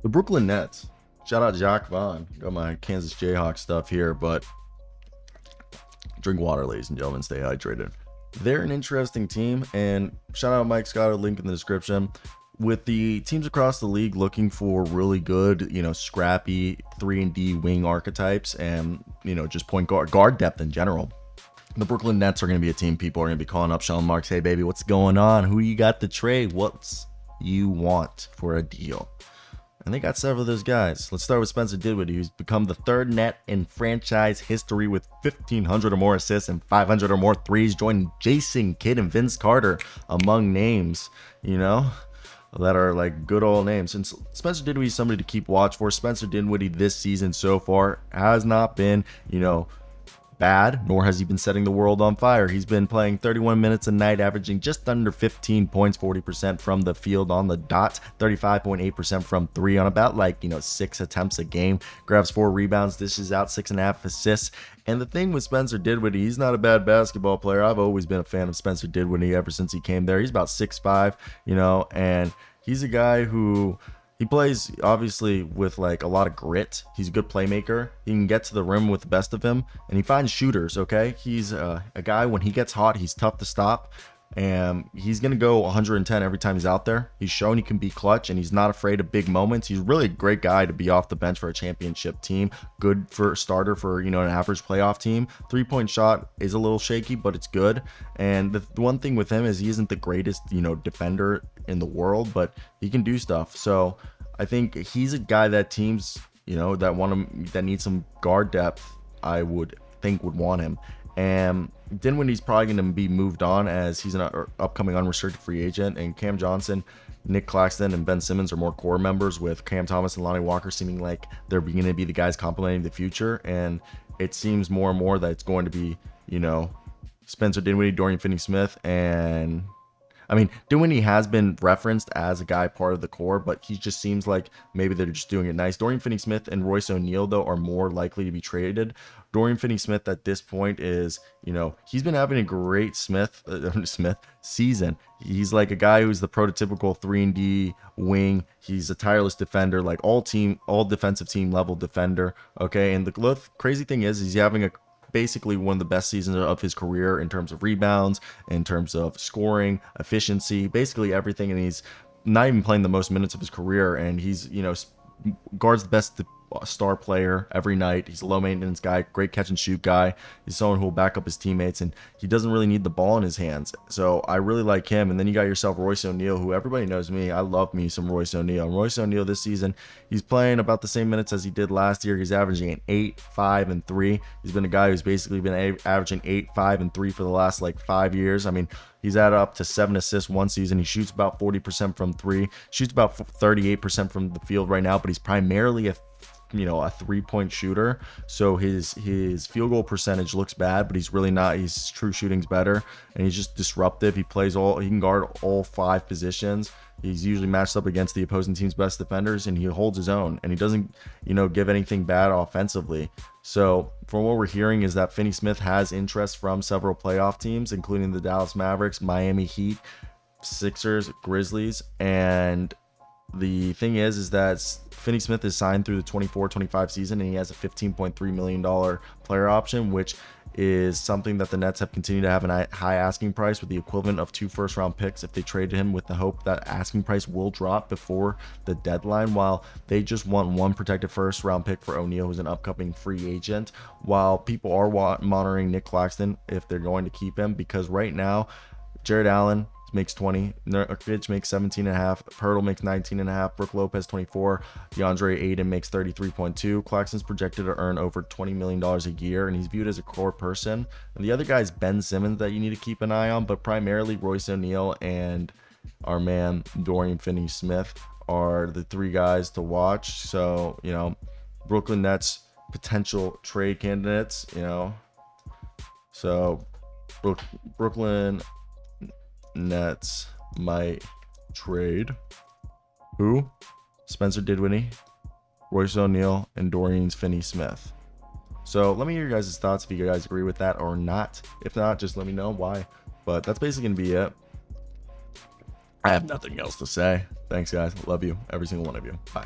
The Brooklyn Nets. Shout out Jacques Vaughn. Got my Kansas Jayhawks stuff here, but drink water, ladies and gentlemen. Stay hydrated. They're an interesting team, and shout out Mike Scott, a link in the description. With the teams across the league looking for really good, scrappy 3-and-D wing archetypes and, just point guard depth in general. The Brooklyn Nets are going to be a team people are going to be calling up Sean Marks. Hey, baby, what's going on? Who you got to trade? What's you want for a deal? And they got several of those guys. Let's start with Spencer Dinwiddie, who's become the third net in franchise history with 1,500 or more assists and 500 or more threes, joining Jason Kidd and Vince Carter among names, that are like good old names. And Spencer Dinwiddie is somebody to keep watch for. Spencer Dinwiddie this season so far has not been, bad, nor has he been setting the world on fire. He's been playing 31 minutes a night, averaging just under 15 points, 40% from the field on the dot, 35.8% from three on about 6 attempts a game, grabs 4 rebounds, dishes out 6.5 assists. And the thing with Spencer Dinwiddie, he's not a bad basketball player. I've always been a fan of Spencer Dinwiddie ever since he came there. He's about 6'5", and he's a guy who he plays obviously with a lot of grit. He's a good playmaker. He can get to the rim with the best of him, and he finds shooters. Okay, he's a guy, when he gets hot, he's tough to stop, and he's gonna go 110 every time he's out there. He's shown he can be clutch, and he's not afraid of big moments. He's really a great guy to be off the bench for a championship team. Good for a starter for an average playoff team. 3-point shot is a little shaky, but it's good. And the one thing with him is he isn't the greatest defender in the world, but he can do stuff. So I think he's a guy that teams that need some guard depth, I would think, would want him. And Dinwiddie's probably going to be moved on as he's an upcoming unrestricted free agent, and Cam Johnson, Nick Claxton, and Ben Simmons are more core members, with Cam Thomas and Lonnie Walker seeming like they're going to be the guys complementing the future. And it seems more and more that it's going to be Spencer Dinwiddie, Dorian Finney-Smith, and Dinwiddie has been referenced as a guy part of the core, but he just seems like maybe they're just doing it nice. Dorian Finney-Smith and Royce O'Neal, though, are more likely to be traded. Dorian Finney-Smith at this point is, he's been having a great Smith season. He's like a guy who's the prototypical 3-and-D wing. He's a tireless defender, like all defensive team level defender. Okay, and the crazy thing is he's having basically one of the best seasons of his career in terms of rebounds, in terms of scoring, efficiency, basically everything. And he's not even playing the most minutes of his career, and he's guards the best star player every night. He's a low maintenance guy, great catch and shoot guy. He's someone who will back up his teammates, and he doesn't really need the ball in his hands. So I really like him. And then you got yourself Royce O'Neal, who everybody knows me. I love me some Royce O'Neal. And Royce O'Neal this season, he's playing about the same minutes as he did last year. He's averaging an 8, 5, and 3. He's been a guy who's basically been averaging 8, 5, and 3 for the last 5 years. He's added up to 7 assists one season. He shoots about 40% from 3, shoots about 38% from the field right now, but he's primarily a 3-point shooter. So his field goal percentage looks bad, but he's really not. His true shooting's better, and he's just disruptive. He can guard all 5 positions. He's usually matched up against the opposing team's best defenders, and he holds his own, and he doesn't give anything bad offensively. So from what we're hearing is that Finney-Smith has interest from several playoff teams, including the Dallas Mavericks, Miami Heat, Sixers, Grizzlies. And the thing is that Finney-Smith is signed through the 24-25 season, and he has a $15.3 million player option, which is something that the Nets have continued to have a high asking price, with the equivalent of 2 first-round picks if they traded him, with the hope that asking price will drop before the deadline, while they just want 1 protected first-round pick for O'Neal, who's an upcoming free agent, while people are monitoring Nick Claxton if they're going to keep him, because right now Jared Allen makes 20, Nurkic makes 17.5, Pirtle makes 19.5, Brook Lopez 24, DeAndre Ayton makes 33.2. Claxton's projected to earn over $20 million a year, and he's viewed as a core person. And the other guy is Ben Simmons that you need to keep an eye on, but primarily Royce O'Neal and our man Dorian Finney-Smith are the 3 guys to watch. So Brooklyn Nets potential trade candidates. So Brooklyn Nets might trade who? Spencer Dinwiddie, Royce O'Neal, and Dorian Finney-Smith. So let me hear your guys' thoughts if you guys agree with that or not. If not, just let me know why. But that's basically gonna be it. I have nothing else to say. Thanks, guys. Love you, every single one of you. Bye.